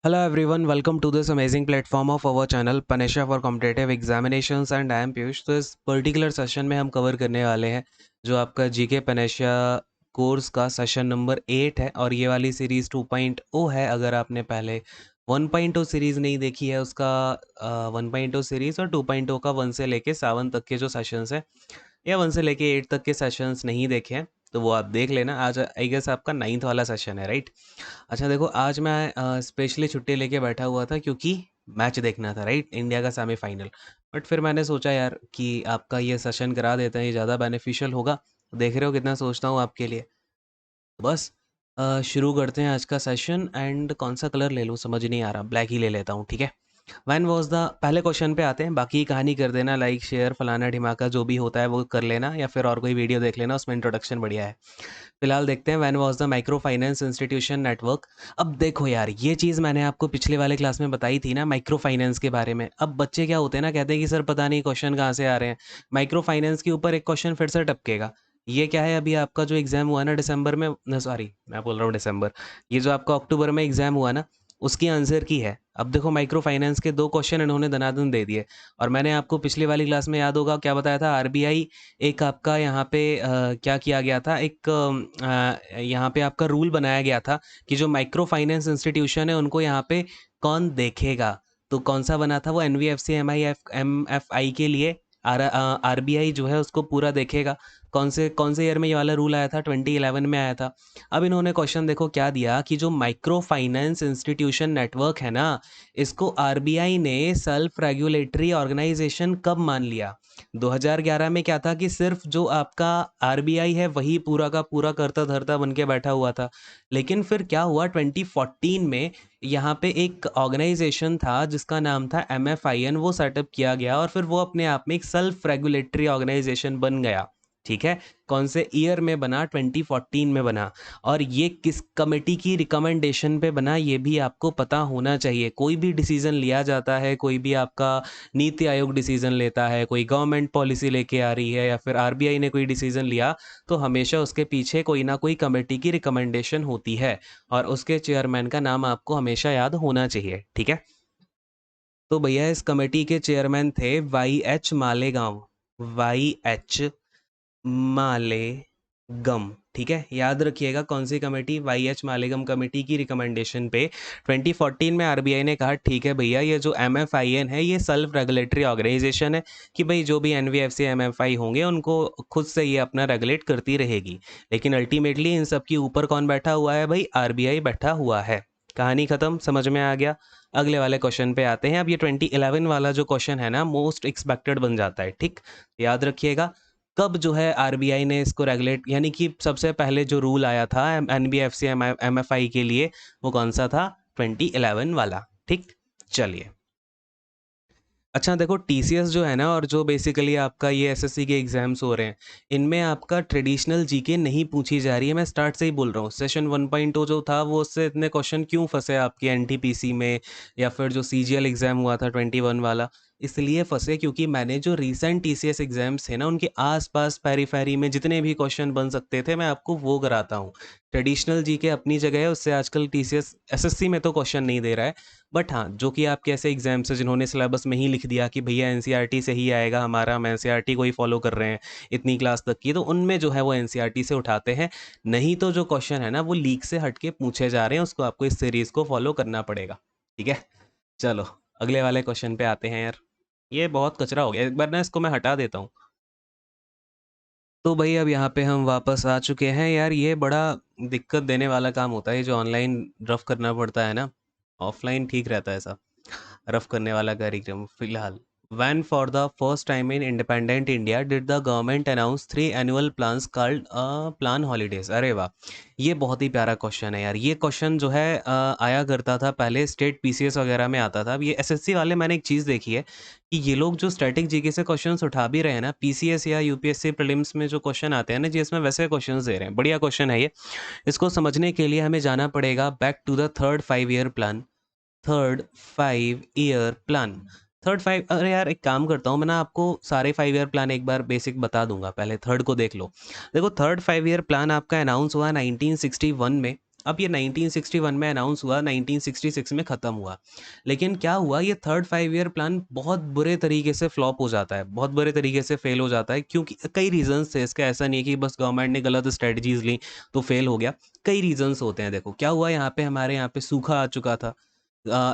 Hello everyone, welcome to this amazing platform of our channel Panisha for Competitive Examinations and I am Piyush। तो इस particular session में हम cover करने वाले हैं जो आपका जीके पनेशिया कोर्स का सेशन नंबर 8 है और ये वाली सीरीज़ 2.0 है। अगर आपने पहले 1.0 सीरीज़ नहीं देखी है उसका 1.0 सीरीज़ और 2.0 का 1 से लेके 7 तक के जो सेशंस हैं या 1 से लेके 8 तक के सेशंस नहीं देखे हैं तो वो आप देख लेना। आज आई गेस आपका 9th वाला सेशन है, राइट। अच्छा देखो, आज मैं स्पेशली छुट्टी लेके बैठा हुआ था क्योंकि मैच देखना था, राइट, इंडिया का सेमीफाइनल। बट फिर मैंने सोचा यार कि आपका ये सेशन करा देते हैं, ये ज़्यादा बेनिफिशियल होगा। देख रहे हो कितना सोचता हूँ आपके लिए। तो बस शुरू करते हैं आज का सेशन। एंड कौन सा कलर ले लूँ समझ नहीं आ रहा, ब्लैक ही ले लेता हूँ, ठीक है। वैन वॉज द पहले क्वेश्चन पे आते हैं। बाकी कहानी कर देना, लाइक शेयर फलाना ढिमाका जो भी होता है वो कर लेना, या फिर और कोई वीडियो देख लेना, उसमें इंट्रोडक्शन बढ़िया है। फिलहाल देखते हैं when was the micro finance institution network. अब देखो यार, ये चीज़ मैंने आपको पिछले वाले क्लास में बताई थी ना, माइक्रो फाइनेंस के बारे में। अब बच्चे क्या होते हैं ना, कहते हैं कि सर पता नहीं क्वेश्चन कहाँ से आ रहे हैं। माइक्रो फाइनेंस के ऊपर एक क्वेश्चन फिर से टपकेगा। ये क्या है, अभी आपका जो एग्ज़ाम हुआ ना दिसंबर में, सॉरी मैं बोल रहा हूँ दिसंबर, ये जो आपका अक्टूबर में एग्ज़ाम हुआ ना, उसकी आंसर की है। अब देखो, माइक्रो फाइनेंस के 2 क्वेश्चन इन्होंने दनादन दे दिए। और मैंने आपको पिछली वाली क्लास में याद होगा क्या बताया था, आरबीआई एक आपका यहाँ पे क्या किया गया था, एक यहाँ पे आपका रूल बनाया गया था कि जो माइक्रो फाइनेंस इंस्टीट्यूशन है उनको यहाँ पे कौन देखेगा। तो कौन सा बना था वो, एनवीएफसी एमएफआई के लिए आरबीआई जो है उसको पूरा देखेगा। कौन से ईयर में ये वाला रूल आया था, 2011 में आया था। अब इन्होंने क्वेश्चन देखो क्या दिया कि जो माइक्रो फाइनेंस इंस्टीट्यूशन नेटवर्क है ना, इसको आरबीआई ने सेल्फ रेगुलेटरी ऑर्गेनाइजेशन कब मान लिया। 2011 में क्या था कि सिर्फ जो आपका आरबीआई है वही पूरा का पूरा करता धरता बन के बैठा हुआ था। लेकिन फिर क्या हुआ, 2014 में यहाँ पे एक ऑर्गेनाइजेशन था जिसका नाम था एमएफआईएन, वो सेटअप किया गया और फिर वो अपने आप में एक सेल्फ रेगुलेटरी ऑर्गेनाइजेशन बन गया। ठीक है, कौन से ईयर में बना, 2014 में बना। और ये किस कमेटी की रिकमेंडेशन पे बना ये भी आपको पता होना चाहिए। कोई भी डिसीजन लिया जाता है, कोई भी आपका नीति आयोग डिसीजन लेता है, कोई गवर्नमेंट पॉलिसी लेके आ रही है, या फिर आरबीआई ने कोई डिसीजन लिया, तो हमेशा उसके पीछे कोई ना कोई कमेटी की रिकमेंडेशन होती है और उसके चेयरमैन का नाम आपको हमेशा याद होना चाहिए, ठीक है। तो भैया इस कमेटी के चेयरमैन थे Y H Malegaon, Y H Malegam, ठीक है। याद रखिएगा कौन सी कमेटी, वाई एच मालेगम कमेटी की रिकमेंडेशन पे 2014 में आरबीआई ने कहा ठीक है भैया, ये जो एमएफआईएन है ये सेल्फ रेगुलेटरी ऑर्गेनाइजेशन है, कि भाई जो भी एनवीएफसी एमएफआई होंगे उनको खुद से ये अपना रेगुलेट करती रहेगी। लेकिन अल्टीमेटली इन सब के ऊपर कौन बैठा हुआ है भाई, आरबीआई बैठा हुआ है। कहानी खत्म, समझ में आ गया। अगले वाले क्वेश्चन पे आते हैं। अब ये 2011 वाला जो क्वेश्चन है ना, मोस्ट एक्सपेक्टेड बन जाता है, ठीक। याद रखिएगा कब जो है आरबीआई ने इसको रेगुलेट, यानी कि सबसे पहले जो रूल आया था एनबीएफसी एमएफआई के लिए, वो कौन सा था, 2011 वाला, ठीक। चलिए, अच्छा देखो, टीसीएस जो है ना, और जो बेसिकली आपका ये एसएससी के एग्जाम्स हो रहे हैं, इनमें आपका ट्रेडिशनल जीके नहीं पूछी जा रही है। मैं स्टार्ट से ही बोल रहा हूँ, सेशन 1.0 जो था वो, उससे इतने क्वेश्चन क्यों फंसे आपके एनटीपीसी में, या फिर जो सीजीएल एग्जाम हुआ था 21 वाला, इसलिए फंसे क्योंकि मैंने जो रीसेंट टीसीएस एग्जाम्स थे ना, उनके आसपास पेरीफेरी में जितने भी क्वेश्चन बन सकते थे मैं आपको वो कराता हूँ। ट्रेडिशनल जीके अपनी जगह है, उससे आजकल टीसीएस एसएससी में तो क्वेश्चन नहीं दे रहा है। बट हाँ, जो कि आपके ऐसे एग्जाम्स हैं जिन्होंने सिलेबस में ही लिख दिया कि भैया एनसीईआरटी से ही आएगा हमारा, हम एनसीईआरटी को ही फॉलो कर रहे हैं इतनी क्लास तक की, तो उनमें जो है वो एनसीईआरटी से उठाते हैं। नहीं तो जो क्वेश्चन है ना वो लीक से हट के पूछे जा रहे हैं, उसको आपको इस सीरीज़ को फॉलो करना पड़ेगा, ठीक है। चलो अगले वाले क्वेश्चन पे आते हैं यार। ये बहुत कचरा हो गया, एक बार ना इसको मैं हटा देता हूँ। तो भाई अब यहाँ पे हम वापस आ चुके हैं यार। ये बड़ा दिक्कत देने वाला काम होता है जो ऑनलाइन रफ करना पड़ता है ना, ऑफलाइन ठीक रहता है ऐसा रफ करने वाला कार्यक्रम। फिलहाल, when for the first time in independent India did the government announce 3 annual plans called plan holidays। अरे वाह, ये बहुत ही प्यारा क्वेश्चन है यार। ये क्वेश्चन जो है आया करता था पहले, स्टेट पीसीएस वगैरह में आता था। अब ये एसएससी वाले, मैंने एक चीज़ देखी है कि ये लोग जो स्टैटिक जीके से क्वेश्चंस उठा भी रहे हैं ना, पीसीएस या यूपीएससी प्रीलिम्स में जो क्वेश्चन आते हैं ना जी, इसमें वैसे क्वेश्चंस दे रहे हैं। बढ़िया क्वेश्चन है ये। इसको समझने के लिए हमें जाना पड़ेगा back to the third 5 year plan. Third 5 year plan, third five, अरे यार एक काम करता हूँ मैं ना, आपको सारे 5 ईयर प्लान एक बार बेसिक बता दूंगा, पहले थर्ड को देख लो। देखो, थर्ड 5 ईयर प्लान आपका अनाउंस हुआ 1961 में, अब ये 1961 में अनाउंस हुआ, 1966 में ख़त्म हुआ। लेकिन क्या हुआ, ये थर्ड 5 ईयर प्लान बहुत बुरे तरीके से फ्लॉप हो जाता है, बहुत बुरे तरीके से फेल हो जाता है, क्योंकि कई रीज़न्स थे इसका। ऐसा नहीं है कि बस गवर्नमेंट ने गलत स्ट्रेटजीज़ ली तो फेल हो गया। कई रीज़न्स होते हैं। देखो क्या हुआ, यहाँ पे हमारे यहाँ पे सूखा आ चुका था,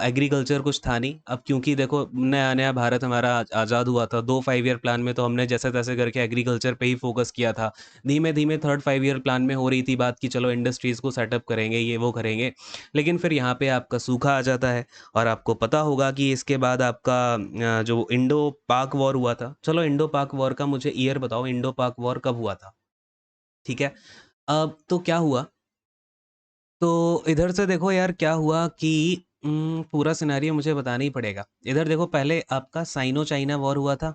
एग्रीकल्चर कुछ था नहीं। अब क्योंकि देखो नया-नया भारत हमारा आज़ाद हुआ था, 2 5 ईयर प्लान में तो हमने जैसे-तैसे करके एग्रीकल्चर पे ही फ़ोकस किया था। धीमे-धीमे थर्ड 5 ईयर प्लान में हो रही थी बात कि चलो इंडस्ट्रीज़ को सेटअप करेंगे, ये वो करेंगे। लेकिन फिर यहाँ पे आपका सूखा आ जाता है, और आपको पता होगा कि इसके बाद आपका जो इंडो पाक वॉर हुआ था। चलो इंडो पाक वॉर का मुझे ईयर बताओ, इंडो पाक वॉर कब हुआ था? ठीक है? अब तो क्या हुआ, तो इधर से देखो यार क्या हुआ कि पूरा सिनेरियो मुझे बताना ही पड़ेगा। इधर देखो पहले आपका साइनो चाइना वॉर हुआ था।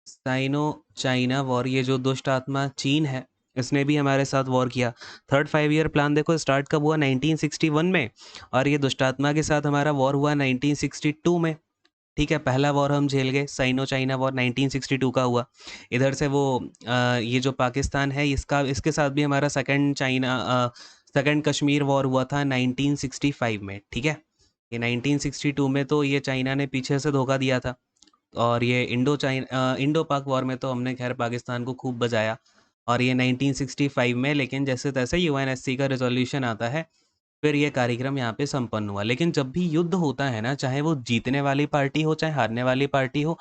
साइनो चाइना वॉर, ये जो दुष्ट आत्मा चीन है, इसने भी हमारे साथ वॉर किया। थर्ड 5 ईयर प्लान देखो स्टार्ट कब हुआ, 1961 में, और ये दुष्ट आत्मा के साथ हमारा वॉर हुआ 1962 में। ठीक है, पहला वॉर हम झेल गए, साइनो चाइना वॉर 1962 का हुआ। इधर से वो ये जो पाकिस्तान है, इसका इसके साथ भी हमारा सेकंड कश्मीर वॉर हुआ था 1965 में। ठीक है, ये 1962 में तो ये चाइना ने पीछे से धोखा दिया था, और ये इंडो पाक वॉर में तो हमने खैर पाकिस्तान को खूब बजाया। और ये 1965 में लेकिन जैसे तैसे यूएनएससी का रिजोल्यूशन आता है, फिर ये कार्यक्रम यहाँ पे संपन्न हुआ। लेकिन जब भी युद्ध होता है ना, चाहे वो जीतने वाली पार्टी हो चाहे हारने वाली पार्टी हो,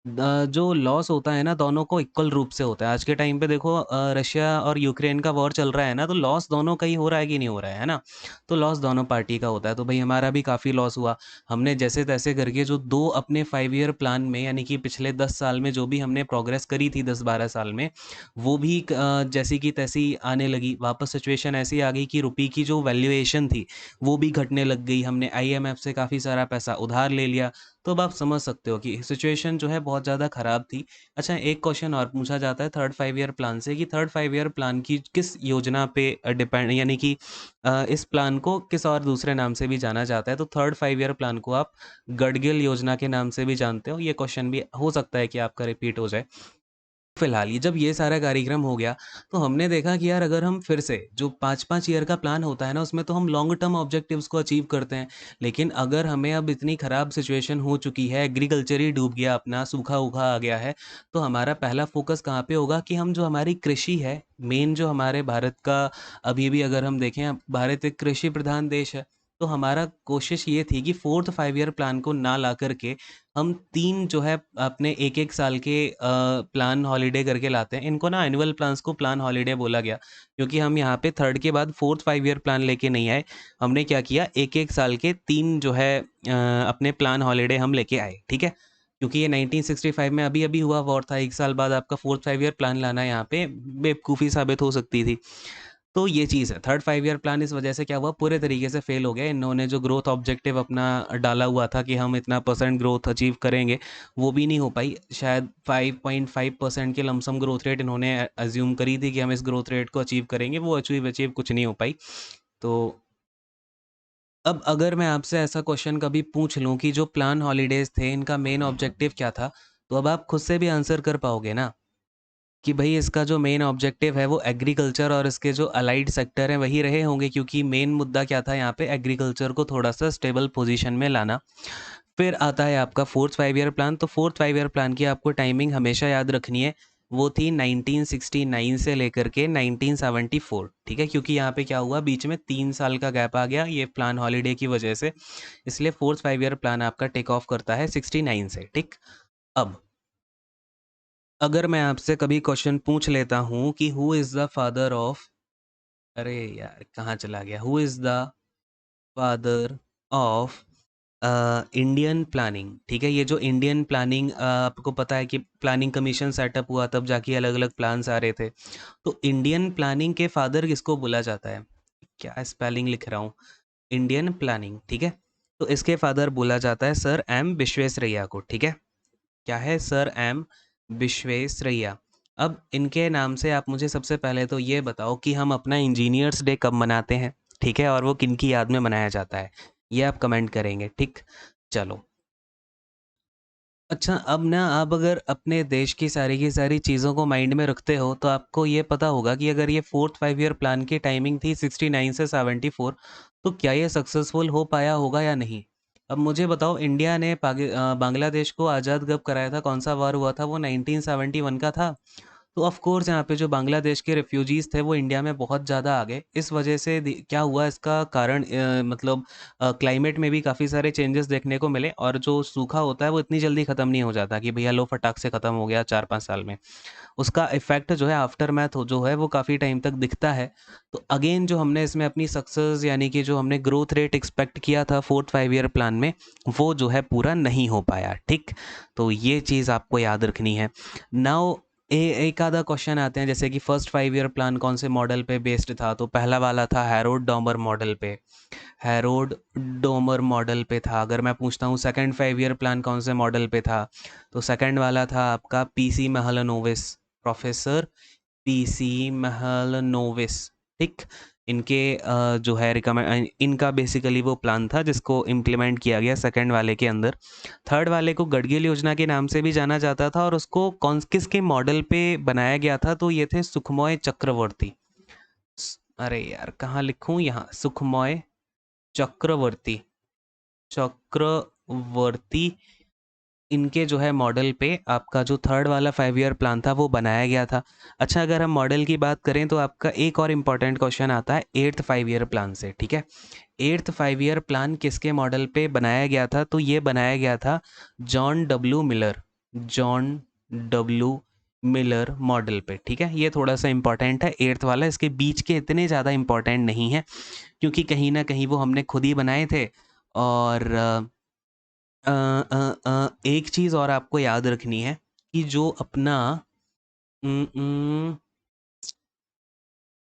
जो लॉस होता है ना, दोनों को इक्वल रूप से होता है। आज के टाइम पे देखो रशिया और यूक्रेन का वॉर चल रहा है ना, तो लॉस दोनों का ही हो रहा है कि नहीं हो रहा है ना? तो लॉस दोनों पार्टी का होता है। तो भाई हमारा भी काफ़ी लॉस हुआ। हमने जैसे-तैसे करके जो 2 अपने 5 ईयर प्लान में, यानी कि पिछले 10 साल में जो भी हमने प्रोग्रेस करी थी 10-12 साल में, वो भी जैसी की तैसी आने लगी। वापस सिचुएशन ऐसी आ गई कि रुपए की जो वैल्यूएशन थी, वो भी घटने लग गई। हमने आईएमएफ से काफ़ी सारा पैसा उधार ले लिया। तो अब आप समझ सकते हो कि सिचुएशन जो है बहुत ज़्यादा ख़राब थी। अच्छा, एक क्वेश्चन और पूछा जाता है थर्ड 5 ईयर प्लान से कि थर्ड 5 ईयर प्लान की किस योजना पे डिपेंड, यानी कि इस प्लान को किस और दूसरे नाम से भी जाना जाता है। तो थर्ड 5 ईयर प्लान को आप गडगिल योजना के नाम से भी जानते हो। ये क्वेश्चन भी हो सकता है कि आपका रिपीट हो जाए। फिलहाल ये जब ये सारा कार्यक्रम हो गया, तो हमने देखा कि यार अगर हम फिर से जो 5-5 ईयर का प्लान होता है ना, उसमें तो हम लॉन्ग टर्म ऑब्जेक्टिव्स को अचीव करते हैं। लेकिन अगर हमें अब इतनी ख़राब सिचुएशन हो चुकी है, एग्रीकल्चर ही डूब गया अपना, सूखा-वूखा आ गया है, तो हमारा पहला फ़ोकस कहाँ पे होगा कि हम जो हमारी कृषि है, मेन जो हमारे भारत का, अभी भी अगर हम देखें, भारत एक कृषि प्रधान देश है। तो हमारा कोशिश ये थी कि फोर्थ 5 ईयर प्लान को ना ला कर के हम 3 जो है अपने 1-1 साल के प्लान हॉलिडे करके लाते हैं। इनको ना एनुअल प्लान्स को प्लान हॉलिडे बोला गया, क्योंकि हम यहाँ पे थर्ड के बाद फोर्थ 5 ईयर प्लान लेके नहीं आए। हमने क्या किया, 1-1 साल के 3 जो है अपने प्लान हॉलिडे हम लेके आए, ठीक है? क्योंकि ये 1965 में अभी-अभी हुआ वॉर था, 1 साल बाद आपका फोर्थ 5 ईयर प्लान लाना यहाँ पे बेवकूफ़ी साबित हो सकती थी। तो ये चीज़ है। थर्ड 5 ईयर प्लान इस वजह से क्या हुआ, पूरे तरीके से फेल हो गया। इन्होंने जो ग्रोथ ऑब्जेक्टिव अपना डाला हुआ था कि हम इतना परसेंट ग्रोथ अचीव करेंगे, वो भी नहीं हो पाई। शायद 5.5% के लमसम ग्रोथ रेट इन्होंने अज़्यूम करी थी कि हम इस ग्रोथ रेट को अचीव करेंगे, वो अचीव अचीव कुछ नहीं हो पाई। तो अब अगर मैं आपसे ऐसा क्वेश्चन कभी पूछ लूँ कि जो प्लान हॉलिडेज़ थे, इनका मेन ऑब्जेक्टिव क्या था? तो अब आप खुद से भी आंसर कर पाओगे ना? कि भई इसका जो मेन ऑब्जेक्टिव है वो एग्रीकल्चर और इसके जो अलाइड सेक्टर हैं वही रहे होंगे, क्योंकि मेन मुद्दा क्या था यहाँ पे, एग्रीकल्चर को थोड़ा-सा स्टेबल पोज़ीशन में लाना। फिर आता है आपका फोर्थ 5 ईयर प्लान। तो फोर्थ 5 ईयर प्लान की आपको टाइमिंग हमेशा याद रखनी है। वो थी 1969 से लेकर के 1974, ठीक है? क्योंकि यहाँ पे क्या हुआ, बीच में 3 साल का गैप आ गया ये प्लान हॉलिडे की वजह से। इसलिए फोर्थ 5 ईयर प्लान आपका टेक ऑफ करता है 69 से, ठीक? अब अगर मैं आपसे कभी क्वेश्चन पूछ लेता हूँ कि who is the father of, अरे यार कहाँ चला गया, who is the father of Indian planning, ठीक है? ये जो इंडियन प्लानिंग, आपको पता है कि प्लानिंग कमीशन सेटअप हुआ तब जाके अलग अलग प्लान्स आ रहे थे। तो इंडियन प्लानिंग के फादर किसको बोला जाता है? क्या स्पेलिंग लिख रहा हूँ, इंडियन प्लानिंग, ठीक है? तो इसके फादर बोला जाता है सर एम विश्वेश्वरैया को, ठीक है? क्या है, सर एम विश्वेश्वरैया। अब इनके नाम से आप मुझे सबसे पहले तो ये बताओ कि हम अपना इंजीनियर्स डे कब मनाते हैं, ठीक है? और वो किन की याद में मनाया जाता है, ये आप कमेंट करेंगे, ठीक? चलो, अच्छा, अब ना आप अगर अपने देश की सारी चीज़ों को माइंड में रखते हो, तो आपको ये पता होगा कि अगर ये 4th 5 ईयर प्लान की टाइमिंग थी 69 से 74, तो क्या ये सक्सेसफुल हो पाया होगा या नहीं? अब मुझे बताओ, इंडिया ने बांग्लादेश को आज़ाद कब कराया था? कौन सा वॉर हुआ था? वो 1971 का था। तो ऑफ कोर्स यहाँ पे जो बांग्लादेश के रेफ्यूजीज़ थे वो इंडिया में बहुत ज़्यादा आ गए। इस वजह से क्या हुआ, इसका कारण मतलब क्लाइमेट में भी काफ़ी सारे चेंजेस देखने को मिले, और जो सूखा होता है वो इतनी जल्दी ख़त्म नहीं हो जाता कि भैया लो फटाक से ख़त्म हो गया 4-5 साल में। उसका इफ़ेक्ट जो है, आफ्टर मैथ हो जो है, वो काफ़ी टाइम तक दिखता है। तो अगेन जो हमने इसमें अपनी सक्सेस, यानी कि जो हमने ग्रोथ रेट एक्सपेक्ट किया था 4th 5 ईयर प्लान में, वो जो है पूरा नहीं हो पाया। ठीक, तो ये चीज़ आपको याद रखनी है। नाउ एक आधा क्वेश्चन आते हैं, जैसे कि फर्स्ट 5 ईयर प्लान कौन से मॉडल पे बेस्ड था? तो पहला वाला था हैरोल्ड डॉमर मॉडल पे। हैरोल्ड डोमर मॉडल पे था। अगर मैं पूछता हूँ सेकंड 5 ईयर प्लान कौन से मॉडल पे था, तो सेकंड वाला था आपका PC Mahalanobis, professor PC Mahalanobis. ठीक, इनके जो है रिकमेंड, इनका बेसिकली वो प्लान था जिसको इम्प्लीमेंट किया गया सेकंड वाले के अंदर। थर्ड वाले को गडगिल योजना के नाम से भी जाना जाता था, और उसको कौन किसके मॉडल पे बनाया गया था? तो ये थे सुखमय चक्रवर्ती। अरे यार, कहाँ लिखूं? यहाँ सुखमय चक्रवर्ती। चक्रवर्ती, इनके जो है मॉडल पे आपका जो थर्ड वाला 5 ईयर प्लान था वो बनाया गया था। अच्छा, अगर हम मॉडल की बात करें तो आपका एक और इम्पॉर्टेंट क्वेश्चन आता है 8th 5 ईयर प्लान से। ठीक है, 8th 5 ईयर प्लान किसके मॉडल पे बनाया गया था? तो ये बनाया गया था John W Miller. John W Miller model पे। ठीक है, ये थोड़ा सा इंपॉर्टेंट है 8th वाला, इसके बीच के इतने ज़्यादा इंपॉर्टेंट नहीं है, क्योंकि कहीं ना कहीं वो हमने खुद ही बनाए थे। और एक चीज़ और आपको याद रखनी है कि जो अपना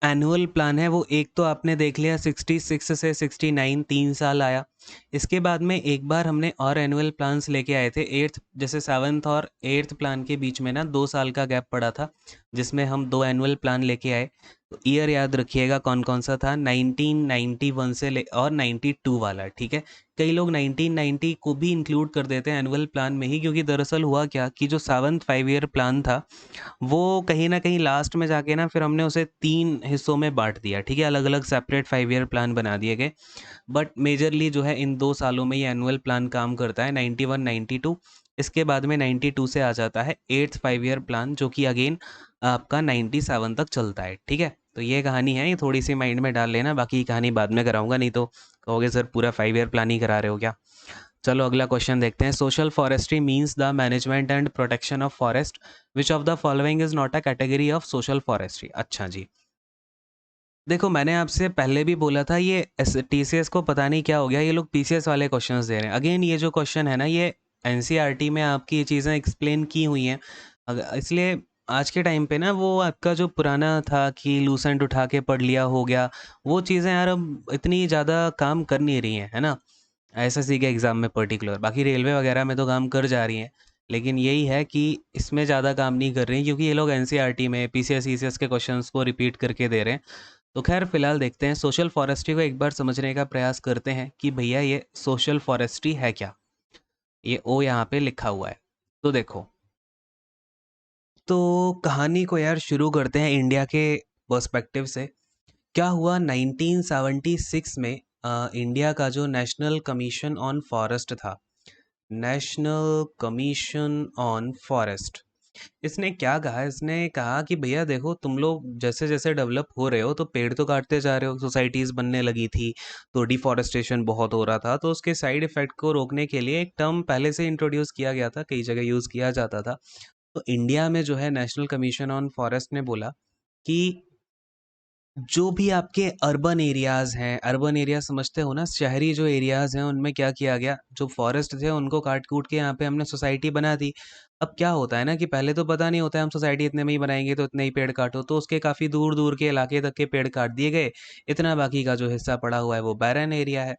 एनुअल प्लान है, वो एक तो आपने देख लिया 66 से 69 3 साल आया। इसके बाद में एक बार हमने और एनुअल प्लान्स लेके आए थे एट्थ, जैसे 7th और 8th प्लान के बीच में ना 2 साल का गैप पड़ा था, जिसमें हम 2 एनुअल प्लान लेके आए। तो ईयर याद रखिएगा कौन कौन सा था, 1991 से ले और 92 वाला। ठीक है, कई लोग 1990 को भी इंक्लूड कर देते हैं एनुअल प्लान में ही, क्योंकि दरअसल हुआ क्या कि जो 7th 5 ईयर प्लान था वो कहीं न कहीं लास्ट में जाके ना फिर हमने उसे 3 हिस्सों में बाँट दिया। ठीक है, अलग-अलग सेपरेट 5 ईयर प्लान बना दिए गए। बट मेजरली जो है इन 2 सालों में ये एनुअल प्लान काम करता है, 91, 92। इसके बाद में 92 से आ जाता है 8th 5 ईयर प्लान, जो कि अगेन आपका 97 तक चलता है। ठीक है, तो ये कहानी है, ये थोड़ी-सी माइंड में डाल लेना, बाकी की कहानी बाद में कराऊँगा, नहीं तो कहोगे सर पूरा 5 ईयर प्लान ही करा रहे हो क्या? चलो अगला क्वेश्चन देखते हैं। Social forestry means the management and protection of forest, which of the following is not a category of social forestry? अच्छा जी, देखो मैंने आपसे पहले भी बोला था, ये टीसीएस को पता नहीं क्या हो गया, ये लोग पीसीएस वाले क्वेश्चंस दे रहे हैं। अगेन ये जो क्वेश्चन है ना, ये एनसीईआरटी में आपकी ये चीज़ें एक्सप्लेन की हुई हैं। इसलिए आज के टाइम पे ना वो आपका जो पुराना था कि लूसेंट उठा के पढ़ लिया हो गया, वो चीज़ें यार अब इतनी ज़्यादा काम कर नहीं रही हैं, है ना? एसएससी के एग्ज़ाम में पर्टिकुलर, बाकी रेलवे वगैरह में तो काम कर जा रही हैं। लेकिन यही है कि इसमें ज़्यादा काम नहीं कर रही हैं, क्योंकि ये लोग एनसीईआरटी में पीसीएस ईसीएस के क्वेश्चंस को रिपीट करके दे रहे हैं। तो खैर फिलहाल देखते हैं, सोशल फॉरेस्ट्री को एक बार समझने का प्रयास करते हैं कि भैया ये सोशल फॉरेस्ट्री है क्या। ये ओ यहाँ पे लिखा हुआ है, तो देखो, तो कहानी को यार शुरू करते हैं इंडिया के पर्सपेक्टिव से। क्या हुआ 1976 में, इंडिया का जो नेशनल कमीशन ऑन फॉरेस्ट था, नेशनल कमीशन ऑन फॉरेस्ट, इसने क्या कहा? इसने कहा कि भैया देखो, तुम लोग जैसे जैसे डेवलप हो रहे हो तो पेड़ तो काटते जा रहे हो, सोसाइटीज बनने लगी थी, तो डिफॉरेस्टेशन बहुत हो रहा था। तो उसके साइड इफेक्ट को रोकने के लिए एक टर्म पहले से इंट्रोड्यूस किया गया था, कई जगह यूज किया जाता था। तो इंडिया में जो है नेशनल कमीशन ऑन फॉरेस्ट ने बोला कि जो भी आपके अर्बन एरियाज हैं, अर्बन एरिया समझते हो ना, शहरी जो एरियाज हैं, उनमें क्या किया गया, जो फॉरेस्ट थे उनको काट कूट के यहाँ पे हमने सोसाइटी बना दी। अब क्या होता है ना कि पहले तो पता नहीं होता है, हम सोसाइटी इतने में ही बनाएंगे तो इतने ही पेड़ काटो, तो उसके काफ़ी दूर दूर के इलाके तक के पेड़ काट दिए गए। इतना बाकी का जो हिस्सा पड़ा हुआ है वो बैरन एरिया है।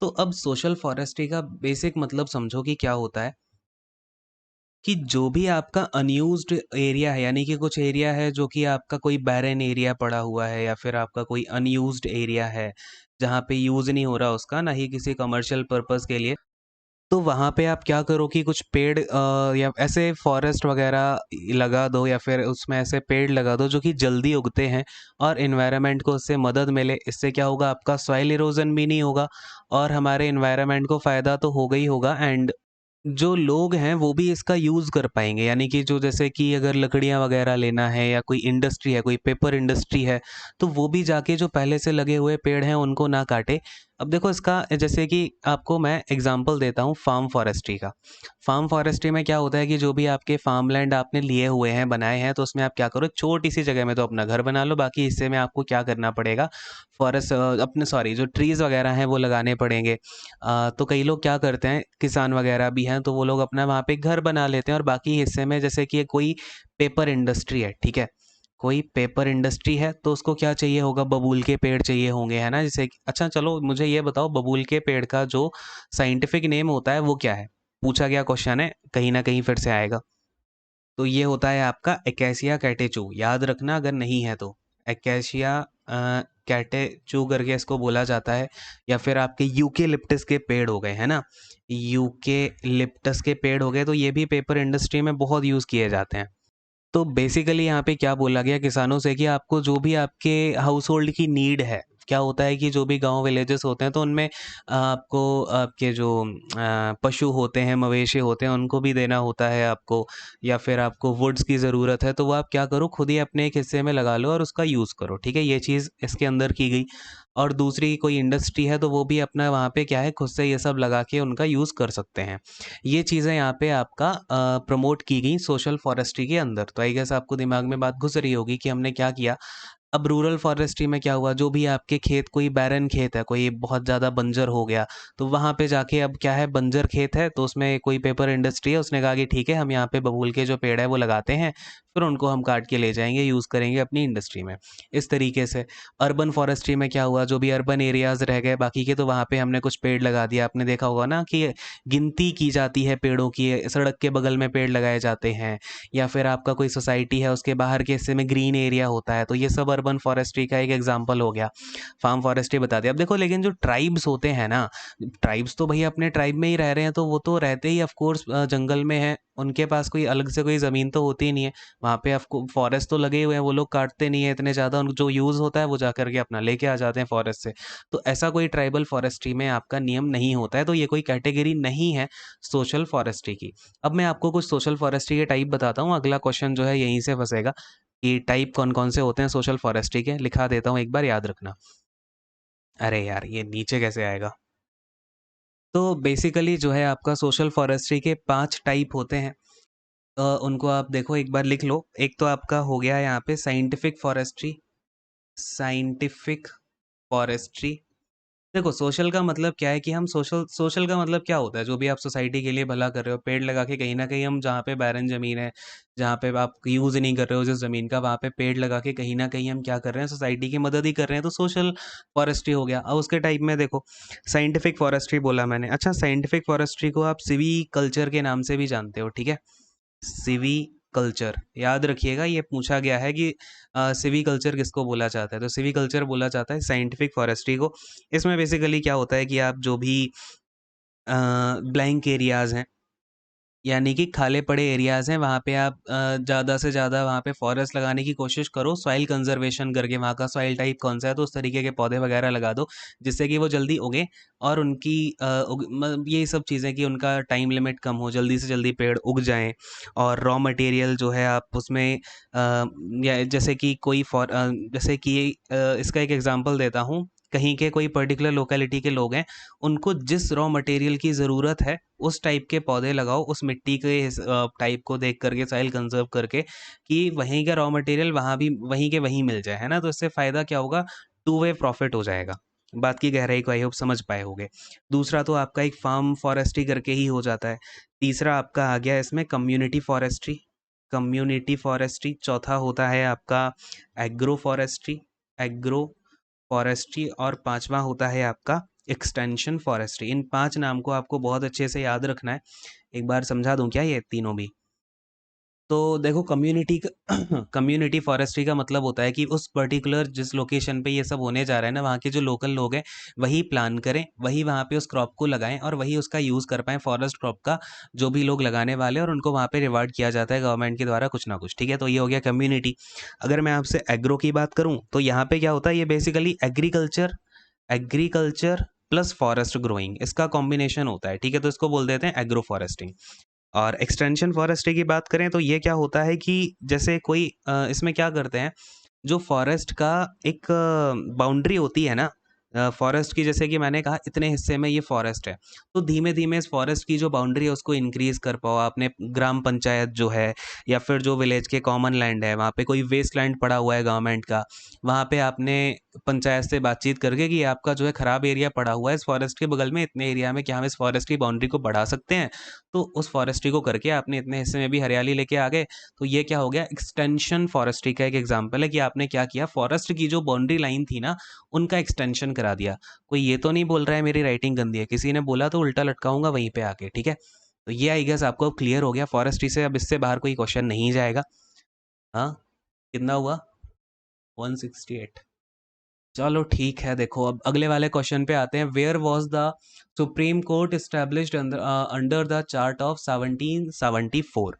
तो अब सोशल फॉरेस्ट्री का बेसिक मतलब समझो कि क्या होता है, कि जो भी आपका अनयूज्ड एरिया है, यानी कि कुछ एरिया है जो कि आपका कोई बैरन एरिया पड़ा हुआ है, या फिर आपका कोई अनयूज्ड एरिया है जहाँ पे यूज़ नहीं हो रहा उसका, ना ही किसी कमर्शियल पर्पस के लिए, तो वहाँ पे आप क्या करो कि कुछ पेड़ या ऐसे फॉरेस्ट वगैरह लगा दो, या फिर उसमें ऐसे पेड़ लगा दो जो कि जल्दी उगते हैं और इन्वायरमेंट को उससे मदद मिले। इससे क्या होगा, आपका सॉइल इरोजन भी नहीं होगा और हमारे इन्वायरमेंट को फ़ायदा तो होगा ही होगा, एंड जो लोग हैं वो भी इसका यूज़ कर पाएँगे। यानी कि जो, जैसे कि अगर लकड़ियाँ वग़ैरह लेना है या कोई इंडस्ट्री है, कोई पेपर इंडस्ट्री है, तो वो भी जाके जो पहले से लगे हुए पेड़ हैं उनको ना काटे। अब देखो इसका, जैसे कि आपको मैं एग्ज़ाम्पल देता हूँ फार्म फॉरेस्ट्री का। फार्म फॉरेस्ट्री में क्या होता है कि जो भी आपके फार्म लैंड आपने लिए हुए हैं, बनाए हैं, तो उसमें आप क्या करो, छोटी-सी जगह में तो अपना घर बना लो, बाकी हिस्से में आपको क्या करना पड़ेगा, अपने सॉरी जो ट्रीज़ वग़ैरह हैं वो लगाने पड़ेंगे। तो कई लोग क्या करते हैं, किसान वगैरह भी हैं, तो वो लोग अपना वहाँ पे घर बना लेते हैं और बाकी हिस्से में, जैसे कि कोई पेपर इंडस्ट्री है, ठीक है? कोई पेपर इंडस्ट्री है तो उसको क्या चाहिए होगा, बबूल के पेड़ चाहिए होंगे, है ना? जैसे कि अच्छा चलो मुझे ये बताओ, बबूल के पेड़ का जो साइंटिफिक नेम होता है वो क्या है? पूछा गया क्वेश्चन है, कहीं न कहीं फिर से आएगा। तो ये होता है आपका एकेसिया कैटेचू, याद रखना अगर नहीं है तो। एकेसिया कैटेचू करके इसको बोला जाता है, या फिर आपके यूकेलिप्टस के पेड़ हो गए, है ना? यूकेलिप्टस के पेड़ हो गए, तो ये भी पेपर इंडस्ट्री में बहुत यूज़ किए जाते हैं। तो बेसिकली यहाँ पे क्या बोला गया किसानों से कि आपको जो भी आपके हाउस होल्ड की नीड है, क्या होता है कि जो भी गांव विलेजेस होते हैं तो उनमें आपको आपके जो पशु होते हैं, मवेशी होते हैं, उनको भी देना होता है आपको, या फिर आपको वुड्स की ज़रूरत है, तो वो आप क्या करो, खुद ही अपने एक हिस्से में लगा लो और उसका यूज़ करो, ठीक है? ये चीज़ इसके अंदर की गई। और दूसरी कोई इंडस्ट्री है तो वो भी अपना वहाँ पे क्या है, खुद से ये सब लगा के उनका यूज़ कर सकते हैं। ये चीज़ें यहाँ पे आपका प्रमोट की गई सोशल फॉरेस्ट्री के अंदर। तो आई गेस आपको दिमाग में बात घुस रही होगी कि हमने क्या किया। अब रूरल फॉरेस्ट्री में क्या हुआ, जो भी आपके खेत, कोई बैरन खेत है, कोई बहुत ज़्यादा बंजर हो गया, तो वहाँ पे जाके अब क्या है, बंजर खेत है तो उसमें कोई पेपर इंडस्ट्री है, उसने कहा कि ठीक है हम यहाँ पे बबूल के जो पेड़ है वो लगाते हैं, फिर उनको हम काट के ले जाएंगे, यूज़ करेंगे अपनी इंडस्ट्री में। इस तरीके से अर्बन फॉरेस्ट्री में क्या हुआ, जो भी अर्बन एरियाज रह गए बाकी के, तो वहाँ पे हमने कुछ पेड़ लगा दिया। आपने देखा होगा ना कि गिनती की जाती है पेड़ों की, सड़क के बगल में पेड़ लगाए जाते हैं, या फिर आपका कोई सोसाइटी है उसके बाहर के हिस्से में ग्रीन एरिया होता है, तो ये सब अर्बन फॉरेस्ट्री का एक एग्जांपल हो गया। फार्म फॉरेस्ट्री बता दिया। अब देखो, लेकिन जो ट्राइब्स होते हैं ना, ट्राइब्स तो भैया अपने ट्राइब में ही रह रहे हैं, तो वो तो रहते ही ऑफ कोर्स जंगल में है, उनके पास कोई अलग से कोई ज़मीन तो होती ही नहीं है। वहाँ पे आपको फॉरेस्ट तो लगे हुए हैं, वो लोग काटते नहीं है इतने ज़्यादा, उन जो यूज़ होता है वो जा करके अपना लेके आ जाते हैं फॉरेस्ट से। तो ऐसा कोई ट्राइबल फॉरेस्ट्री में आपका नियम नहीं होता है, तो ये कोई कैटेगरी नहीं है सोशल फॉरेस्ट्री की। अब मैं आपको कुछ सोशल फॉरेस्ट्री के टाइप बताता हूँ, अगला क्वेश्चन जो है यहीं से फँसेगा कि टाइप कौन-कौन से होते हैं सोशल फॉरेस्ट्री के, लिखा देता हूँ एक बार, याद रखना। अरे यार! ये नीचे कैसे आएगा? तो बेसिकली जो है आपका सोशल फॉरेस्ट्री के 5 टाइप होते हैं। उनको आप देखो, एक बार लिख लो। एक तो आपका हो गया यहाँ पे साइंटिफिक फॉरेस्ट्री, साइंटिफिक फॉरेस्ट्री। देखो, सोशल का मतलब क्या है कि हम सोशल सोशल का मतलब क्या होता है, जो भी आप सोसाइटी के लिए भला कर रहे हो, पेड़ लगा के कहीं ना कहीं हम, जहाँ पे बैरन ज़मीन है, जहाँ पे आप यूज़ नहीं कर रहे हो जिस ज़मीन का, वहाँ पे पेड़ लगा के कहीं ना कहीं हम क्या कर रहे हैं, सोसाइटी की मदद ही कर रहे हैं, तो सोशल फॉरेस्ट्री हो गया। अब उसके टाइप में देखो, साइंटिफिक फॉरेस्ट्री बोला मैंने। अच्छा, साइंटिफिक फॉरेस्ट्री को आप सिवी कल्चर के नाम से भी जानते हो, ठीक है? सिवी कल्चर, याद रखिएगा, ये पूछा गया है कि सिवी कल्चर किसको बोला जाता है, तो सिवी कल्चर बोला जाता है साइंटिफिक फॉरेस्ट्री को। इसमें बेसिकली क्या होता है कि आप जो भी ब्लैंक एरियाज हैं, यानी कि खाले पड़े एरियाज़ हैं, वहाँ पे आप ज़्यादा से ज़्यादा वहाँ पे फॉरेस्ट लगाने की कोशिश करो, सॉइल कंज़र्वेशन करके, वहाँ का सॉइल टाइप कौन-सा है, तो उस तरीके के पौधे वगैरह लगा दो, जिससे कि वो जल्दी उगें और उनकी यही सब चीज़ें कि उनका टाइम लिमिट कम हो, जल्दी से जल्दी पेड़ उग जाएँ। और रॉ मटेरियल जो है आप उसमें या जैसे कि जैसे कि इसका एक एग्ज़ाम्पल देता हूँ, कहीं के कोई पर्टिकुलर लोकेलिटी के लोग हैं, उनको जिस रॉ मटेरियल की ज़रूरत है, उस टाइप के पौधे लगाओ, उस मिट्टी के टाइप को देख करके, सॉइल कंज़र्व करके, कि वहीं का रॉ मटेरियल वहाँ भी वहीं के वहीं मिल जाए, है ना? तो इससे फ़ायदा क्या होगा, टू वे प्रॉफ़िट हो जाएगा। बात की गहराई को आई होप समझ पाए होंगे। दूसरा तो आपका एक फार्म फॉरेस्ट्री करके ही हो जाता है। तीसरा आपका आ गया इसमें कम्युनिटी फॉरेस्ट्री, कम्युनिटी फॉरेस्ट्री। चौथा होता है आपका एग्रो फॉरेस्ट्री, एग्रो फॉरेस्ट्री। और पाँचवा होता है आपका एक्सटेंशन फॉरेस्ट्री। इन 5 नाम को आपको बहुत अच्छे से याद रखना है। एक बार समझा दूँ क्या ये तीनों भी? तो देखो कम्युनिटी का कम्युनिटी फॉरेस्ट्री का मतलब होता है कि उस पर्टिकुलर जिस लोकेशन पे ये सब होने जा रहा है ना, वहाँ के जो लोकल लोग हैं वही प्लान करें, वही वहाँ पे उस क्रॉप को लगाएं और वही उसका यूज़ कर पाएँ फॉरेस्ट क्रॉप का, जो भी लोग लगाने वाले हैं, और उनको वहाँ पे रिवार्ड किया जाता है गवर्नमेंट के द्वारा कुछ ना कुछ। ठीक है, तो ये हो गया कम्युनिटी। अगर मैं आपसे एग्रो की बात करूँ तो यहाँ पे क्या होता है, ये basically agriculture agriculture plus forest growing, इसका कॉम्बिनेशन होता है। ठीक है, तो इसको बोल देते हैं एग्रो फॉरेस्टिंग। और एक्सटेंशन फॉरेस्ट्री की बात करें तो ये क्या होता है कि जैसे कोई इसमें क्या करते हैं, जो फॉरेस्ट का एक बाउंड्री होती है ना, फॉरेस्ट की, जैसे कि मैंने कहा इतने हिस्से में ये फॉरेस्ट है, तो धीमे धीमे इस फॉरेस्ट की जो बाउंड्री है उसको इंक्रीज कर पाओ आपने। ग्राम पंचायत जो है या फिर जो विलेज के कॉमन लैंड है, वहाँ पे कोई वेस्ट लैंड पड़ा हुआ है गवर्नमेंट का, वहाँ पे आपने पंचायत से बातचीत करके कि आपका जो है खराब एरिया पड़ा हुआ है इस फॉरेस्ट के बगल में, इतने एरिया में क्या हम इस फॉरेस्ट की बाउंड्री को बढ़ा सकते हैं, तो उस फॉरेस्ट्री को करके आपने इतने हिस्से में भी हरियाली लेके आ गए। तो ये क्या हो गया, एक्सटेंशन फॉरेस्ट्री का एक एग्जांपल है कि आपने क्या किया, फॉरेस्ट की जो बाउंड्री लाइन थी ना, उनका एक्सटेंशन करा दिया। कोई ये तो नहीं बोल रहा है मेरी राइटिंग गंदी है, किसी ने बोला तो उल्टा लटकाऊंगा वहीं पे आके। ठीक है, तो ये आई गेस आपको क्लियर हो गया फॉरेस्ट्री से, अब इससे बाहर कोई क्वेश्चन नहीं जाएगा। हाँ, कितना हुआ, 168। चलो ठीक है, देखो अब अगले वाले क्वेश्चन पे आते हैं। Where was the supreme court established under the chart of 1774?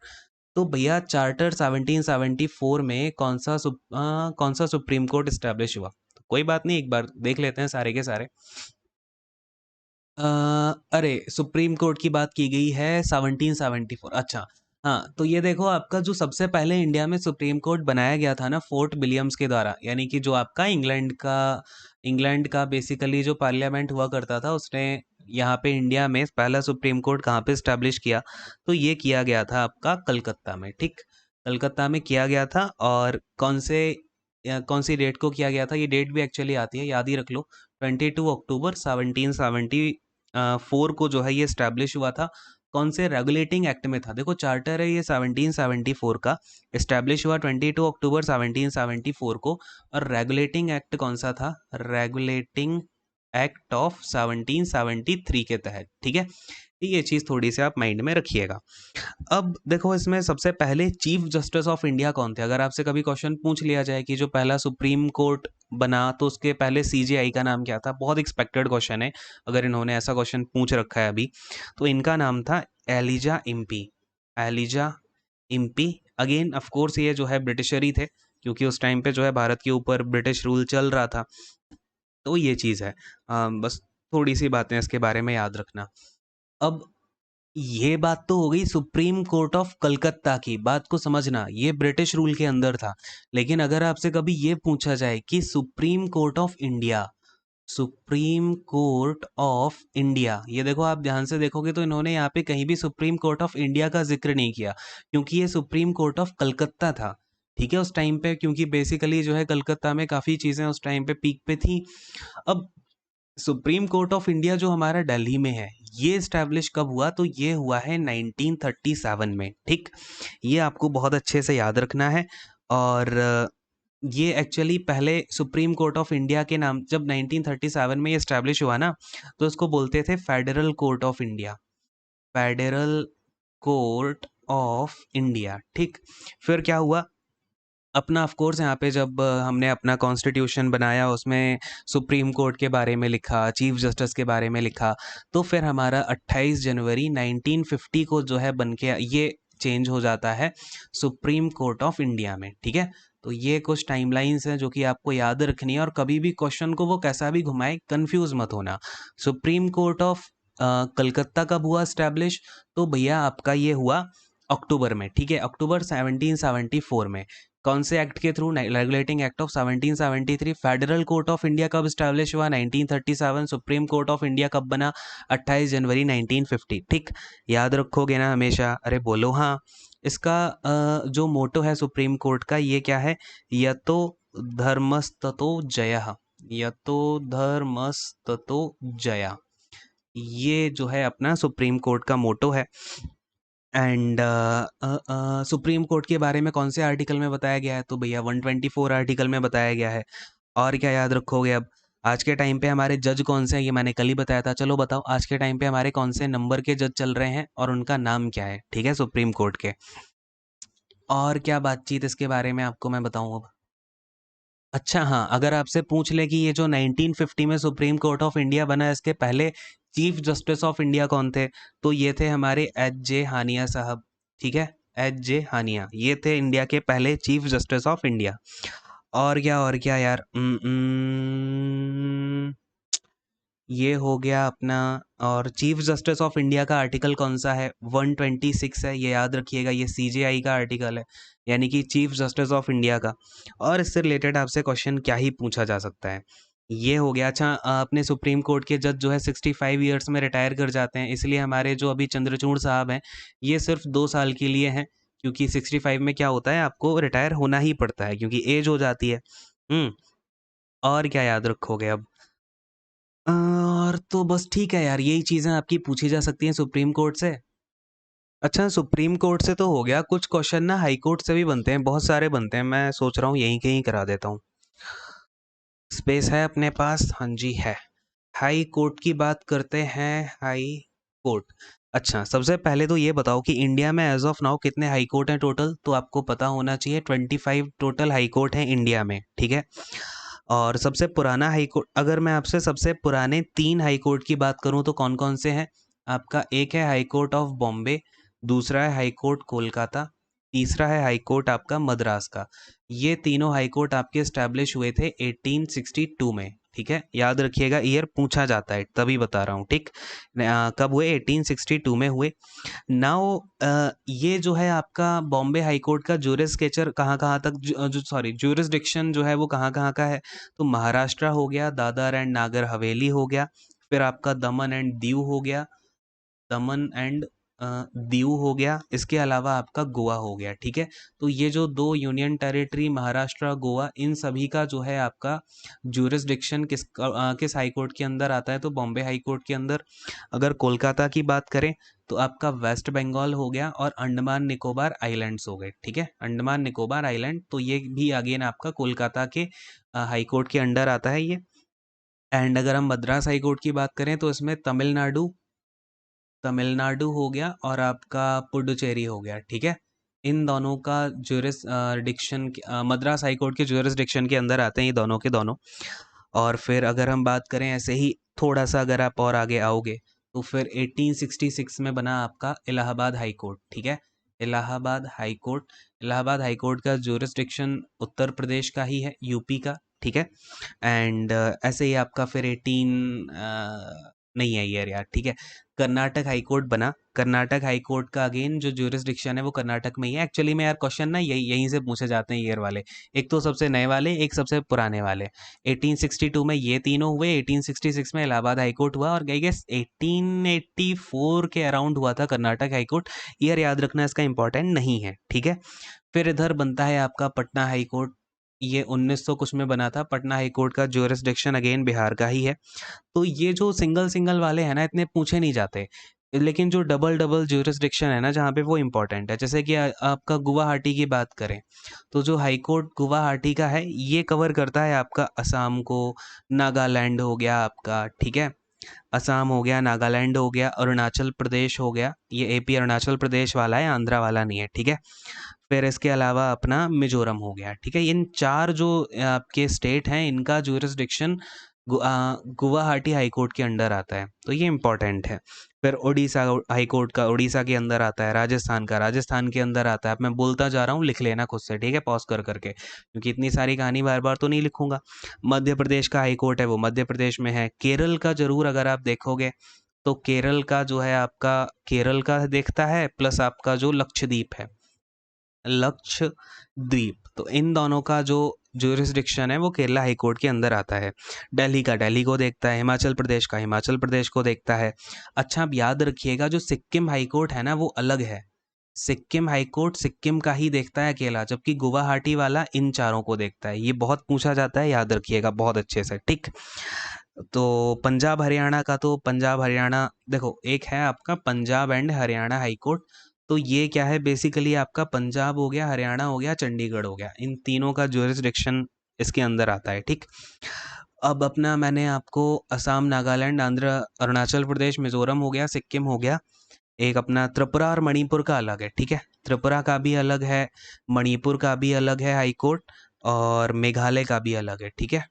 तो भैया चार्टर 1774 में कौन सा सुप्रीम कोर्ट इस्टेब्लिश हुआ? तो कोई बात नहीं, एक बार देख लेते हैं सारे के सारे। अरे सुप्रीम कोर्ट की बात की गई है 1774, अच्छा। हाँ, तो ये देखो आपका जो सबसे पहले इंडिया में सुप्रीम कोर्ट बनाया गया था ना, फोर्ट विलियम्स के द्वारा, यानी कि जो आपका इंग्लैंड का बेसिकली जो पार्लियामेंट हुआ करता था, उसने यहाँ पे इंडिया में पहला सुप्रीम कोर्ट कहाँ पे स्टैब्लिश किया, तो ये किया गया था आपका कलकत्ता में। ठीक, कलकत्ता में किया गया था। और कौन सी डेट को किया गया था, ये डेट भी एक्चुअली आती है, याद ही रख लो। 22 अक्टूबर 1774 को जो है ये स्टैब्लिश हुआ था। कौन से रेगुलेटिंग एक्ट में था, देखो चार्टर है ये 1774 का, इस्टेब्लिश हुआ 22 अक्टूबर 1774 को। और रेगुलेटिंग एक्ट कौन सा था, रेगुलेटिंग एक्ट ऑफ 1773 के तहत। ठीक है, ये चीज़ थोड़ी सी आप माइंड में रखिएगा। अब देखो इसमें सबसे पहले चीफ जस्टिस ऑफ इंडिया कौन थे, अगर आपसे कभी क्वेश्चन पूछ लिया जाए कि जो पहला सुप्रीम कोर्ट बना तो उसके पहले सीजेआई का नाम क्या था, बहुत एक्सपेक्टेड क्वेश्चन है अगर इन्होंने ऐसा क्वेश्चन पूछ रखा है अभी, तो इनका नाम था Elijah Impey. Elijah Impey, again of course ये जो है ब्रिटिशर ही थे, क्योंकि उस टाइम पे जो है भारत के ऊपर ब्रिटिश रूल चल रहा था। तो ये चीज़ है, बस थोड़ी सी बातें इसके बारे में याद रखना। अब ये बात तो हो गई सुप्रीम कोर्ट ऑफ कलकत्ता की, बात को समझना, ये ब्रिटिश रूल के अंदर था। लेकिन अगर आपसे कभी ये पूछा जाए कि supreme court of India, supreme court of India, ये देखो आप ध्यान से देखोगे तो इन्होंने यहाँ पे कहीं भी सुप्रीम कोर्ट ऑफ इंडिया का जिक्र नहीं किया, क्योंकि ये सुप्रीम कोर्ट ऑफ कलकत्ता था। ठीक है, उस टाइम पे, क्योंकि बेसिकली जो है कलकत्ता में काफ़ी चीज़ें उस टाइम पे पीक पे थी। अब सुप्रीम कोर्ट ऑफ इंडिया जो हमारा दिल्ली में है, ये स्टैब्लिश कब हुआ, तो ये हुआ है 1937 में। ठीक, ये आपको बहुत अच्छे से याद रखना है। और ये एक्चुअली पहले सुप्रीम कोर्ट ऑफ इंडिया के नाम, जब 1937 में ये स्टैब्लिश हुआ ना, तो इसको बोलते थे federal court of India, federal court of India. ठीक, फिर क्या हुआ, अपना ऑफ कोर्स यहाँ पे जब हमने अपना कॉन्स्टिट्यूशन बनाया, उसमें सुप्रीम कोर्ट के बारे में लिखा, चीफ जस्टिस के बारे में लिखा, तो फिर हमारा 28 जनवरी 1950 को जो है बन के ये चेंज हो जाता है सुप्रीम कोर्ट ऑफ इंडिया में। ठीक है, तो ये कुछ टाइमलाइंस हैं जो कि आपको याद रखनी है, और कभी भी क्वेश्चन को वो कैसा भी घुमाए कंफ्यूज मत होना। सुप्रीम कोर्ट ऑफ कलकत्ता कब हुआ स्टैब्लिश, तो भैया आपका ये हुआ अक्टूबर में। ठीक है, अक्टूबर 1774 में। कौन से एक्ट के through, regulating act of 1773। Federal court of India कब स्टैब्लिश हुआ, 1937। सुप्रीम कोर्ट ऑफ इंडिया कब बना, 28 जनवरी 1950। ठीक, याद रखोगे ना हमेशा, अरे बोलो हाँ। इसका जो मोटो है सुप्रीम कोर्ट का, ये क्या है, यतो धर्मस्ततो जयः, यतो धर्मस्ततो जया, ये जो है अपना सुप्रीम कोर्ट का मोटो है। एंड सुप्रीम कोर्ट के बारे में कौन से आर्टिकल में बताया गया है, तो भैया 124 आर्टिकल में बताया गया है। और क्या याद रखोगे अब, आज के टाइम पे हमारे जज कौन से हैं, ये मैंने कल ही बताया था, चलो बताओ आज के टाइम पे हमारे कौन से नंबर के जज चल रहे हैं और उनका नाम क्या है। ठीक है, सुप्रीम कोर्ट के। और क्या बातचीत इसके बारे में आपको मैं बताऊँ अब? अच्छा हाँ, अगर आपसे पूछ ले कि ये जो 1950 में सुप्रीम कोर्ट ऑफ इंडिया बना, इसके पहले चीफ जस्टिस ऑफ इंडिया कौन थे? तो ये थे हमारे एच जे हानिया साहब, ठीक है? एच जे हानिया, ये थे इंडिया के पहले चीफ जस्टिस ऑफ इंडिया। और क्या यार, ये हो गया अपना। और चीफ जस्टिस ऑफ इंडिया का आर्टिकल कौन सा है? 126 है, ये याद रखिएगा, ये सीजेआई का आर्टिकल है, यानी कि चीफ जस्टिस ऑफ इंडिया का। और इससे रिलेटेड आपसे क्वेश्चन क्या ही पूछा जा सकता है। ये हो गया। अच्छा, अपने सुप्रीम कोर्ट के जज जो है 65 ईयर्स में रिटायर कर जाते हैं, इसलिए हमारे जो अभी चंद्रचूड़ साहब हैं, ये सिर्फ 2 साल के लिए हैं, क्योंकि 65 में क्या होता है, आपको रिटायर होना ही पड़ता है क्योंकि एज हो जाती है। और क्या याद रखोगे अब? और तो बस ठीक है यार, यही चीज़ें आपकी पूछी जा सकती हैं सुप्रीम कोर्ट से। अच्छा, सुप्रीम कोर्ट से तो हो गया, कुछ क्वेश्चन ना हाई कोर्ट से भी बनते हैं, बहुत सारे बनते हैं, मैं सोच रहा हूँ यहीं कहीं करा देता हूँ। स्पेस है अपने पास? हाँ जी है। हाई कोर्ट की बात करते हैं, हाई कोर्ट। अच्छा, सबसे पहले तो ये बताओ कि इंडिया में एज ऑफ नाउ कितने हाई कोर्ट हैं टोटल? तो आपको पता होना चाहिए 25 टोटल हाई कोर्ट हैं इंडिया में, ठीक है? और सबसे पुराना हाई कोर्ट, अगर मैं आपसे सबसे पुराने 3 हाई कोर्ट की बात करूं तो कौन कौन से हैं? आपका एक है हाई कोर्ट ऑफ बॉम्बे, दूसरा है हाई कोर्ट कोलकाता, तीसरा है हाई कोर्ट आपका मद्रास का। ये तीनों हाई कोर्ट आपके एस्टैब्लिश हुए थे 1862 में, ठीक है? याद रखिएगा, ईयर पूछा जाता है, तभी बता रहा हूँ, ठीक? कब हुए? 1862 में हुए। नाउ ये जो है आपका बॉम्बे हाई कोर्ट का ज्यूरिसकेचर कहाँ कहाँ तक, जो सॉरी ज्यूरिसडिक्शन जो है वो कहाँ कहाँ का है? तो महाराष्ट्र हो गया, दादर एंड नागर हवेली हो गया, फिर आपका दमन एंड दीव हो गया, दमन एंड दीव हो गया, इसके अलावा आपका गोवा हो गया, ठीक है? तो ये जो 2 यूनियन टेरिटरी महाराष्ट्र गोवा, इन सभी का जो है आपका ज्यूरिसडिक्शन किस हाई कोर्ट के अंदर आता है? तो बॉम्बे हाई कोर्ट के अंदर। अगर कोलकाता की बात करें तो आपका वेस्ट बंगाल हो गया और अंडमान निकोबार आइलैंड्स हो गए, ठीक है? अंडमान निकोबार आइलैंड, तो ये भी अगेन आपका कोलकाता के हाई कोर्ट के अंडर आता है ये। एंड अगर हम मद्रास हाई कोर्ट की बात करें तो इसमें तमिलनाडु, तमिलनाडु हो गया और आपका पुडुचेरी हो गया, ठीक है? इन दोनों का ज्यूरिसडिक्शन, मद्रास हाई कोर्ट के ज्यूरिसडिक्शन के अंदर आते हैं ये दोनों के दोनों। और फिर अगर हम बात करें ऐसे ही थोड़ा सा, अगर आप और आगे आओगे तो फिर 1866 में बना आपका इलाहाबाद हाई कोर्ट, ठीक है? Allahabad high court. Allahabad high court का ज्यूरिसडिक्शन उत्तर प्रदेश का ही है, यूपी का, ठीक है? एंड ऐसे ही आपका फिर 18 नहीं है ईयर यार, ठीक है? कर्नाटक हाई कोर्ट बना। कर्नाटक हाई कोर्ट का अगेन जो ज्यूरिसडिक्शन है वो कर्नाटक में ही है। एक्चुअली में यार क्वेश्चन ना यहीं से पूछे जाते हैं ईयर वाले, एक तो सबसे नए वाले, एक सबसे पुराने वाले। 1862 में ये तीनों हुए, 1866 में इलाहाबाद हाई कोर्ट हुआ, और आई गेस 1884 के अराउंड हुआ था कर्नाटक हाई कोर्ट। ईयर याद रखना इसका इंपॉर्टेंट नहीं है, ठीक है? फिर इधर बनता है आपका पटना हाई कोर्ट। ये 1900 कुछ में बना था। पटना हाई कोर्ट का ज्यूरिसडिक्शन अगेन बिहार का ही है। तो ये जो सिंगल सिंगल वाले हैं ना, इतने पूछे नहीं जाते, लेकिन जो डबल डबल ज्यूरिसडिक्शन है ना जहाँ पे, वो इम्पोर्टेंट है। जैसे कि आपका गुवाहाटी की बात करें तो जो हाई कोर्ट गुवाहाटी का है ये कवर करता है आपका असम को, नागालैंड हो गया आपका, ठीक है? असम हो गया, नागालैंड हो गया, अरुणाचल प्रदेश हो गया, ये एपी अरुणाचल प्रदेश वाला है, आंध्रा वाला नहीं है, ठीक है? फिर इसके अलावा अपना मिजोरम हो गया, ठीक है? इन 4 जो आपके स्टेट हैं, इनका ज्यूरिसडिक्शन गुवाहाटी हाई कोर्ट के अंडर आता है, तो ये इम्पोर्टेंट है। फिर उड़ीसा हाई कोर्ट का उड़ीसा के अंदर आता है, राजस्थान का राजस्थान के अंदर आता है। अब मैं बोलता जा रहा हूँ, लिख लेना खुद से, ठीक है? पॉज कर करके, क्योंकि इतनी सारी कहानी बार बार तो नहीं लिखूंगा। मध्य प्रदेश का हाई कोर्ट है वो मध्य प्रदेश में है। केरल का जरूर अगर आप देखोगे तो केरल का जो है आपका, केरल का देखता है, प्लस आपका जो लक्षद्वीप है, लक्षद्वीप, तो इन दोनों का जो ज्यूरिसडिक्शन है वो केरला हाई कोर्ट के अंदर आता है। दिल्ली का दिल्ली को देखता है, हिमाचल प्रदेश का हिमाचल प्रदेश को देखता है। अच्छा, अब याद रखिएगा जो सिक्किम हाई कोर्ट है ना वो अलग है। सिक्किम हाई कोर्ट सिक्किम का ही देखता है अकेला, जबकि गुवाहाटी वाला इन चारों को देखता है। ये बहुत पूछा जाता है, याद रखिएगा बहुत अच्छे से, ठीक? तो पंजाब हरियाणा का, तो पंजाब हरियाणा देखो, एक है आपका Punjab and Haryana high court. तो ये क्या है बेसिकली, आपका पंजाब हो गया, हरियाणा हो गया, चंडीगढ़ हो गया, इन तीनों का ज्यूरिसडिक्शन इसके अंदर आता है, ठीक? अब अपना मैंने आपको असम, नागालैंड, आंध्र, अरुणाचल प्रदेश, मिजोरम हो गया, सिक्किम हो गया, एक अपना त्रिपुरा और मणिपुर का अलग है, ठीक है? त्रिपुरा का भी अलग है, मणिपुर का भी अलग है हाई कोर्ट, और मेघालय का भी अलग है, ठीक है?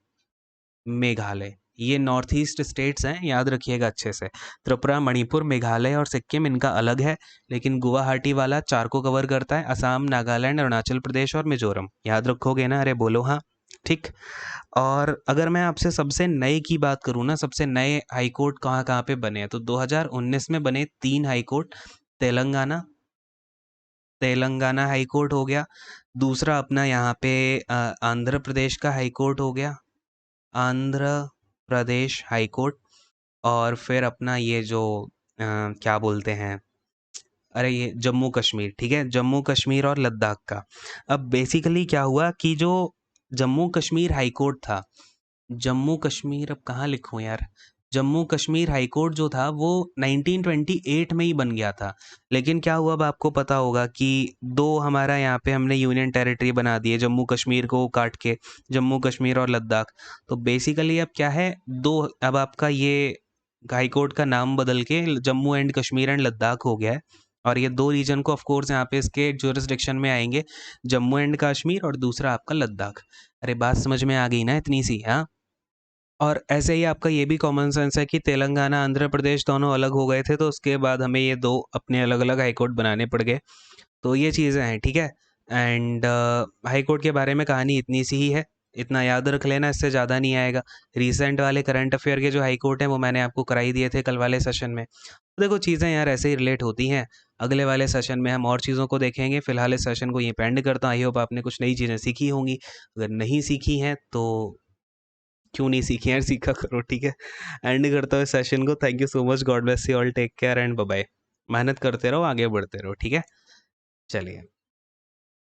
मेघालय, ये नॉर्थ ईस्ट स्टेट्स हैं, याद रखिएगा अच्छे से। त्रिपुरा, मणिपुर, मेघालय और सिक्किम इनका अलग है, लेकिन गुवाहाटी वाला 4 को कवर करता है, असम, नागालैंड, अरुणाचल प्रदेश और मिज़ोरम। याद रखोगे ना? अरे बोलो हाँ, ठीक। और अगर मैं आपसे सबसे नए की बात करूँ ना, सबसे नए हाई कोर्ट कहाँ-कहाँ पे बने हैं, तो 2019 में बने 3 high court. Telangana Telangana high court हो गया, दूसरा अपना यहाँ पे आंध्र प्रदेश का हाई कोर्ट हो गया, आंध्र प्रदेश हाई कोर्ट, और फिर अपना ये जो क्या बोलते हैं, अरे ये जम्मू कश्मीर, ठीक है? जम्मू कश्मीर और लद्दाख का। अब बेसिकली क्या हुआ कि जो जम्मू कश्मीर हाई कोर्ट था, जम्मू कश्मीर अब कहाँ लिखूँ यार? जम्मू कश्मीर हाई कोर्ट जो था वो 1928 में ही बन गया था। लेकिन क्या हुआ, अब आपको पता होगा कि 2 हमारा यहाँ पे हमने यूनियन टेरिटरी बना दिए जम्मू कश्मीर को काट के, जम्मू कश्मीर और लद्दाख। तो बेसिकली अब क्या है, 2 अब आपका ये हाई कोर्ट का नाम बदल के जम्मू एंड कश्मीर एंड लद्दाख हो गया है। और ये 2 रीजन को ऑफ कोर्स यहाँ पे इसके ज्यूरिसडिक्शन में आएँगे, जम्मू एंड कश्मीर और दूसरा आपका लद्दाख। अरे बात समझ में आ गई ना इतनी सी, हाँ? और ऐसे ही आपका ये भी कॉमन सेंस है कि तेलंगाना, आंध्र प्रदेश दोनों अलग हो गए थे, तो उसके बाद हमें ये 2 अपने अलग-अलग हाई कोर्ट बनाने पड़ गए। तो ये चीज़ें हैं, ठीक है? एंड हाई कोर्ट के बारे में कहानी इतनी सी ही है, इतना याद रख लेना, इससे ज़्यादा नहीं आएगा। रिसेंट वाले करंट अफेयर के जो हाई कोर्ट हैं, वो मैंने आपको करा ही दिए थे कल वाले सेशन में। तो देखो चीज़ें यार ऐसे ही रिलेट होती हैं। अगले वाले सेशन में हम और चीज़ों को देखेंगे। फिलहाल इस सेशन को यहीं पे एंड करता हूँ। आई होप आपने कुछ नई चीज़ें सीखी होंगी। अगर नहीं सीखी हैं तो क्यों नहीं सीखी यार, सीखा करो, ठीक है? एंड करता हूँ इस सेशन को। Thank you so much, god bless you all, take care and bye bye. मेहनत करते रहो, आगे बढ़ते रहो, ठीक है? चलिए।